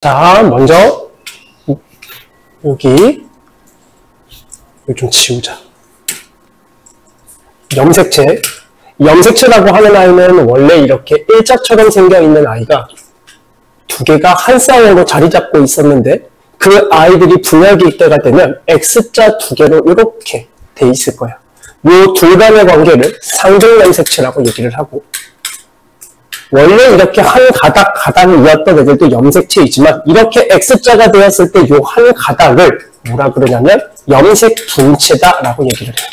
자, 먼저 여기 좀 지우자. 염색체. 염색체라고 하는 아이는 원래 이렇게 일자처럼 생겨있는 아이가 두 개가 한 쌍으로 자리 잡고 있었는데 그 아이들이 분열기 때가 되면 X자 두 개로 이렇게 돼 있을 거야. 이 둘 간의 관계를 상등 염색체라고 얘기를 하고, 원래 이렇게 한 가닥이었던 애들도 염색체이지만 이렇게 X자가 되었을 때 이 한 가닥을 뭐라 그러냐면 염색 분체다라고 얘기를 해요.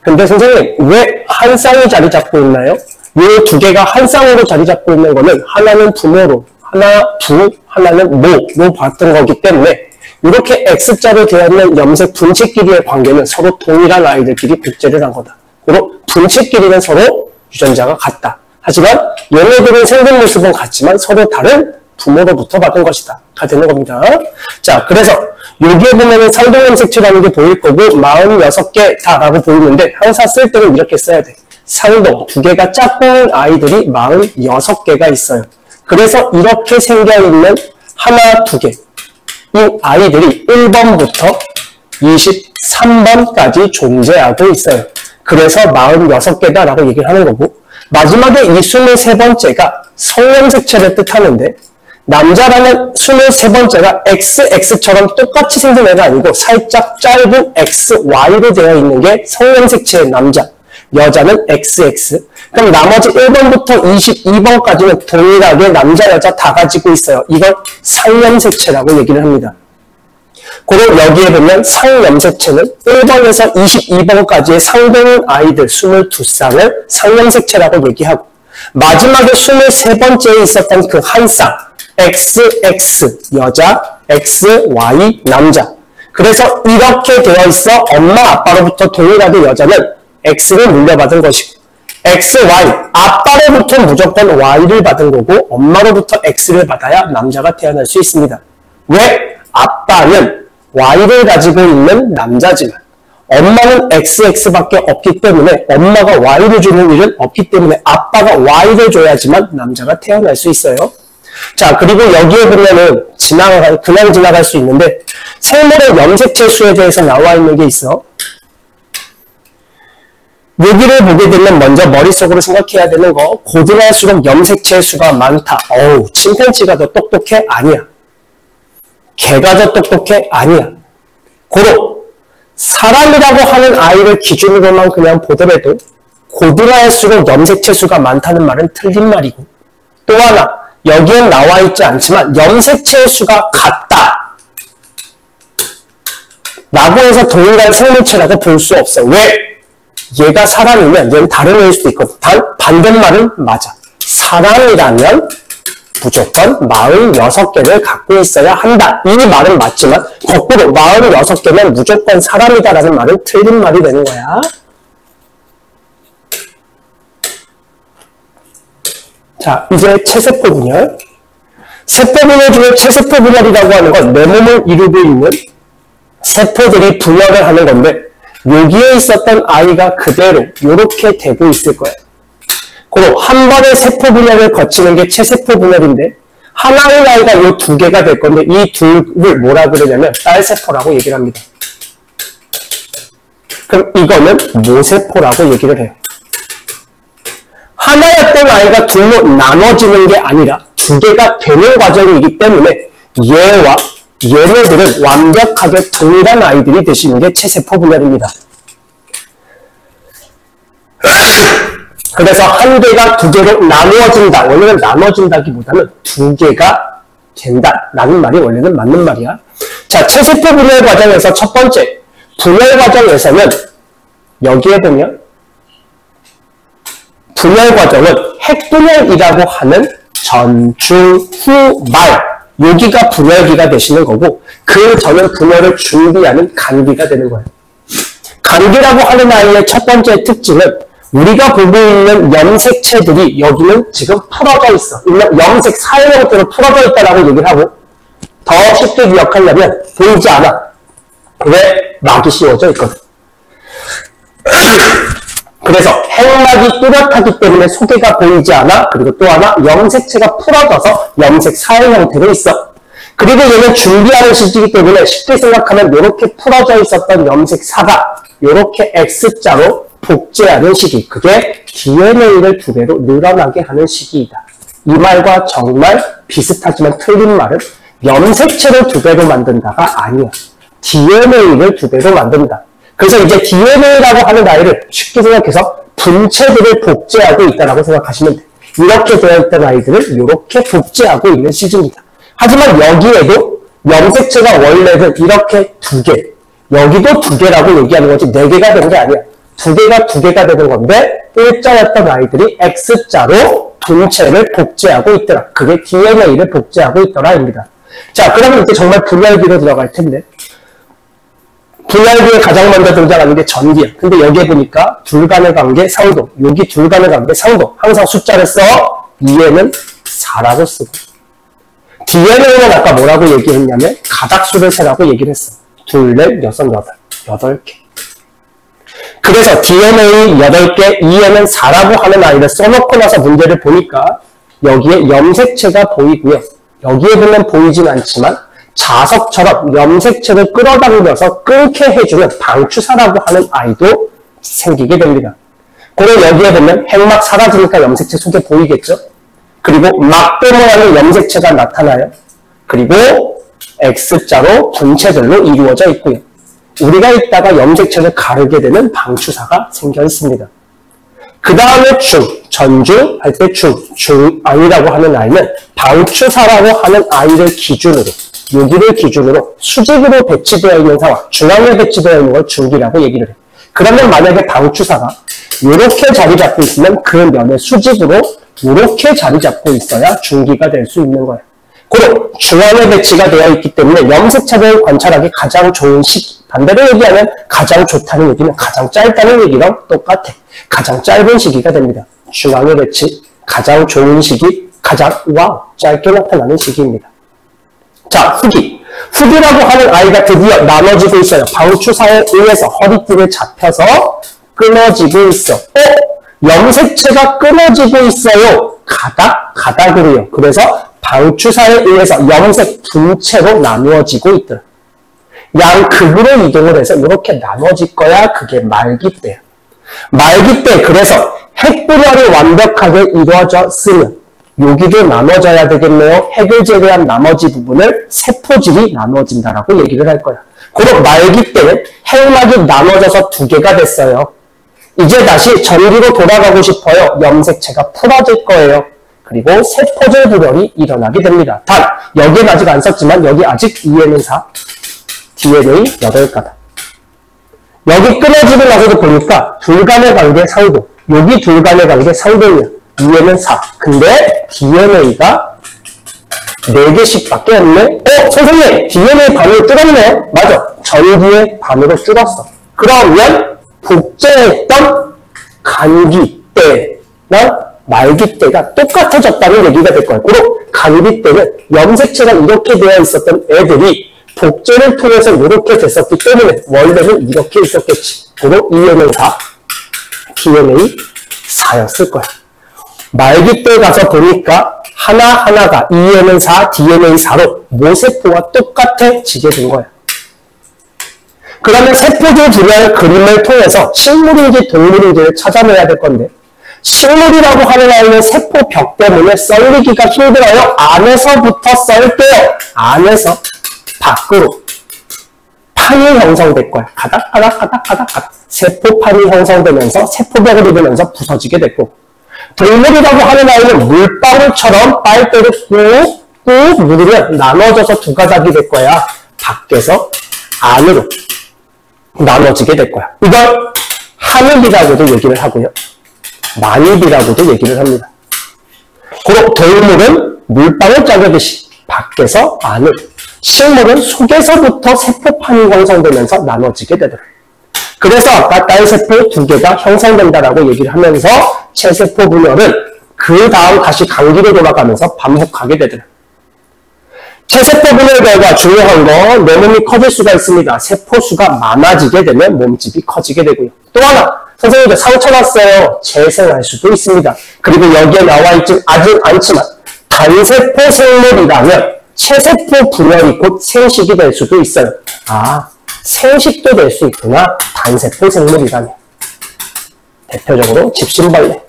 근데 선생님, 왜 한 쌍이 자리 잡고 있나요? 이 두 개가 한 쌍으로 자리 잡고 있는 거는 하나는 부모로, 하나는 모로 봤던 거기 때문에 이렇게 X자로 되어 있는 염색 분체끼리의 관계는 서로 동일한 아이들끼리 복제를 한 거다. 그리고 분체끼리는 서로 유전자가 같다. 하지만 얘네들은 생긴 모습은 같지만 서로 다른 부모로부터 받은 것이다 가 되는 겁니다. 자, 그래서 여기에 보면은 상동염색체라는 게 보일 거고 46개다라고 보이는데 항상 쓸 때는 이렇게 써야 돼. 상동, 두 개가 짝꿍 아이들이 46개가 있어요. 그래서 이렇게 생겨있는 하나, 두 개, 이 아이들이 1번부터 23번까지 존재하고 있어요. 그래서 46개다라고 얘기를 하는 거고, 마지막에 이 23번째가 성염색체를 뜻하는데, 남자라는 23번째가 XX처럼 똑같이 생긴 애가 아니고 살짝 짧은 XY로 되어 있는 게 성염색체의 남자, 여자는 XX. 그럼 나머지 1번부터 22번까지는 동일하게 남자, 여자 다 가지고 있어요. 이걸 상염색체라고 얘기를 합니다. 그리고 여기에 보면 상염색체는 1번에서 22번까지의 상동 아이들 22쌍을 상염색체라고 얘기하고, 마지막에 23번째에 있었던 그 한 쌍, XX 여자, XY 남자. 그래서 이렇게 되어 있어 엄마 아빠로부터 동일하게 여자는 X를 물려받은 것이고, XY 아빠로부터 무조건 Y를 받은 거고 엄마로부터 X를 받아야 남자가 태어날 수 있습니다. 왜? 아빠는 Y를 가지고 있는 남자지만 엄마는 XX밖에 없기 때문에 엄마가 Y를 주는 일은 없기 때문에 아빠가 Y를 줘야지만 남자가 태어날 수 있어요. 자, 그리고 여기에 보면은 그냥 지나갈 수 있는데 생물의 염색체 수에 대해서 나와 있는 게 있어. 여기를 보게 되면 먼저 머릿속으로 생각해야 되는 거, 고등할수록 염색체 수가 많다. 어우, 침팬지가 더 똑똑해? 아니야. 개가 더 똑똑해? 아니야. 고로 사람이라고 하는 아이를 기준으로만 그냥 보더라도 고등할수록 염색체 수가 많다는 말은 틀린 말이고, 또 하나 여기엔 나와 있지 않지만 염색체의 수가 같다 라고 해서 동일한 생물체라고 볼 수 없어. 왜? 얘가 사람이면 얘는 다른 애일 수도 있거든. 반대말은 맞아. 사람이라면 무조건 46개를 갖고 있어야 한다. 이 말은 맞지만 거꾸로 46개면 무조건 사람이다라는 말은 틀린 말이 되는 거야. 자, 이제 체세포 분열. 세포 분열 중에 체세포 분열이라고 하는 건 내 몸을 이루고 있는 세포들이 분열을 하는 건데, 여기에 있었던 아이가 그대로 이렇게 되고 있을 거예요. 그리고 한 번의 세포 분열을 거치는 게 체세포 분열인데, 하나의 아이가 이 두 개가 될 건데 이 둘을 뭐라 그러냐면 딸세포라고 얘기를 합니다. 그럼 이거는 모세포라고 얘기를 해요. 하나였던 아이가 둘로 나눠지는 게 아니라 두 개가 되는 과정이기 때문에 얘와 얘네들은 완벽하게 동일한 아이들이 되시는 게 체세포 분열입니다. 그래서 한 개가 두 개로 나누어진다. 원래는 나눠진다기보다는 두 개가 된다라는 말이 원래는 맞는 말이야. 자, 체세포 분열 과정에서 첫 번째 분열 과정에서는 여기에 보면 분열 과정은 핵분열이라고 하는 전, 중, 후, 말, 여기가 분열기가 되시는 거고, 그 전은 분열을 준비하는 간기가 되는 거예요. 간기라고 하는 아이의 첫 번째 특징은 우리가 보고 있는 염색체들이 여기는 지금 풀어져 있어. 염색 사회 형태로 풀어져 있다라고 얘기를 하고, 더 쉽게 기억하려면 보이지 않아. 왜? 막이 씌워져 있거든. 그래서 핵막이 뚜렷하기 때문에 소개가 보이지 않아. 그리고 또 하나 염색체가 풀어져서 염색 사의 형태로 있어. 그리고 얘는 준비하는 시기이기 때문에 쉽게 생각하면 이렇게 풀어져 있었던 염색사가 이렇게 X자로 복제하는 시기. 그게 DNA를 2배로 늘어나게 하는 시기이다. 이 말과 정말 비슷하지만 틀린 말은 염색체를 2배로 만든다가 아니야. DNA를 2배로 만든다. 그래서 이제 DNA라고 하는 아이를 쉽게 생각해서 분체들을 복제하고 있다고 생각하시면 돼. 이렇게 되어 있던 아이들을 이렇게 복제하고 있는 시기입니다. 하지만 여기에도 염색체가 원래는 이렇게 2개, 여기도 2개라고 얘기하는 거지 4개가 되는 게 아니야. 2개가 되는 건데 일자였던 아이들이 X자로 분체를 복제하고 있더라. 그게 DNA를 복제하고 있더라입니다. 자, 그러면 이제 정말 분열기로 들어갈 텐데 분열기에 가장 먼저 등장하는 게 전기야. 근데 여기에 보니까 둘 간의 관계 상도, 여기 둘 간의 관계 상도 항상 숫자를 써 2에는 4라고 쓰고 DNA는 아까 뭐라고 얘기했냐면 가닥수를 세라고 얘기를 했어. 2, 4, 6, 8개. 그래서 DNA 8개, 2에는 4라고 하는 아이를 써놓고 나서 문제를 보니까 여기에 염색체가 보이고요. 여기에 보면 보이진 않지만 자석처럼 염색체를 끌어당겨서 끊게 해주는 방추사라고 하는 아이도 생기게 됩니다. 그리고 여기에 보면 핵막 사라지니까 염색체 속에 보이겠죠? 그리고 막대 모양의 염색체가 나타나요. 그리고 X자로 분체들로 이루어져 있고요. 우리가 이따가 염색체를 가르게 되는 방추사가 생겨 있습니다. 그 다음에 전중 할 때 중앙이라고 하는 아이는 방추사라고 하는 아이를 기준으로, 여기를 기준으로 수직으로 배치되어 있는 상황, 중앙에 배치되어 있는 걸 중기라고 얘기를 해. 그러면 만약에 방추사가 이렇게 자리 잡고 있으면 그 면에 수직으로 이렇게 자리 잡고 있어야 중기가 될 수 있는 거예요. 그리고 중앙에 배치가 되어 있기 때문에 염색체를 관찰하기 가장 좋은 시기. 반대로 얘기하면 가장 좋다는 얘기는 가장 짧다는 얘기랑 똑같아. 가장 짧은 시기가 됩니다. 중앙에 배치, 가장 좋은 시기, 가장 짧게 나타나는 시기입니다. 자, 후기. 후기라고 하는 아이가 드디어 나눠지고 있어요. 방추사에 의해서 허리띠를 잡혀서 끊어지고 있어. 염색체가 끊어지고 있어요. 가닥으로요. 그래서 방추사에 의해서 염색 분체로 나누어지고 있더라. 양극으로 이동을 해서 이렇게 나눠질 거야. 그게 말기때야. 말기때, 그래서 핵분열이 완벽하게 이루어졌으면 여기도 나눠져야 되겠네요. 핵을 제외한 나머지 부분을 세포질이 나눠진다라고 얘기를 할 거야. 그리고 말기때는 핵막이 나눠져서 2개가 됐어요. 이제 다시 전기로 돌아가고 싶어요. 염색체가 풀어질 거예요. 그리고 세포질 분열이 일어나게 됩니다. 단, 여기는 아직 안 썼지만 여기 아직 2에는 4, DNA 8가닥. 여기 끊어지고 나서도 보니까 둘 간의 관계 상도, 여기 둘 간의 관계 상도냐, 2에는 4. 근데 DNA가 4개씩밖에 없네? 선생님! DNA 반으로 줄었네? 맞아. 전기의 반으로 줄었어. 그러면 복제했던 간기 때나 말기 때가 똑같아졌다는 얘기가 될 거예요. 그리고 간기 때는 염색체가 이렇게 되어 있었던 애들이 복제를 통해서 이렇게 됐었기 때문에 원래는 이렇게 있었겠지. 그리고 2에는 4, DNA 4였을 거야. 말기 때 가서 보니까 하나하나가 2에는 4, DNA 4로 모세포와 똑같아지게 된 거야. 그러면 세포질 분열 그림을 통해서 식물인지 동물인지를 찾아내야 될 건데, 식물이라고 하는 아이는 세포 벽 때문에 썰리기가 힘들어요. 안에서부터 썰게요. 안에서 밖으로 판이 형성될 거야. 가닥. 세포판이 형성되면서 세포벽을 이루면서 부서지게 됐고, 동물이라고 하는 아이는 물방울처럼 빨대를 꾹꾹 누르면 나눠져서 2가닥이 될 거야. 밖에서 안으로 나눠지게 될 거야. 이걸 한입이라고도 얘기를 하고요. 만입이라고도 얘기를 합니다. 그리고 동물은 물방울 짜르듯이 밖에서 안으로, 식물은 속에서부터 세포판이 형성되면서 나눠지게 되더라. 그래서 아까 딸세포 2개가 형성된다라고 얘기를 하면서 체세포 분열은 그 다음 다시 강기로 돌아가면서 반복하게 되더라. 체세포 분열 결과 중요한 건 내 몸이 커질 수가 있습니다. 세포수가 많아지게 되면 몸집이 커지게 되고요. 또 하나, 선생님들 상처 났어요. 재생할 수도 있습니다. 그리고 여기에 나와 있지 않지만 단세포 생물이라면 체세포 분열이 곧 생식이 될 수도 있어요. 아, 생식도 될 수 있구나. 단세포 생물이라면. 대표적으로 집신벌레,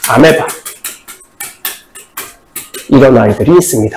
아메바 이런 아이들이 있습니다.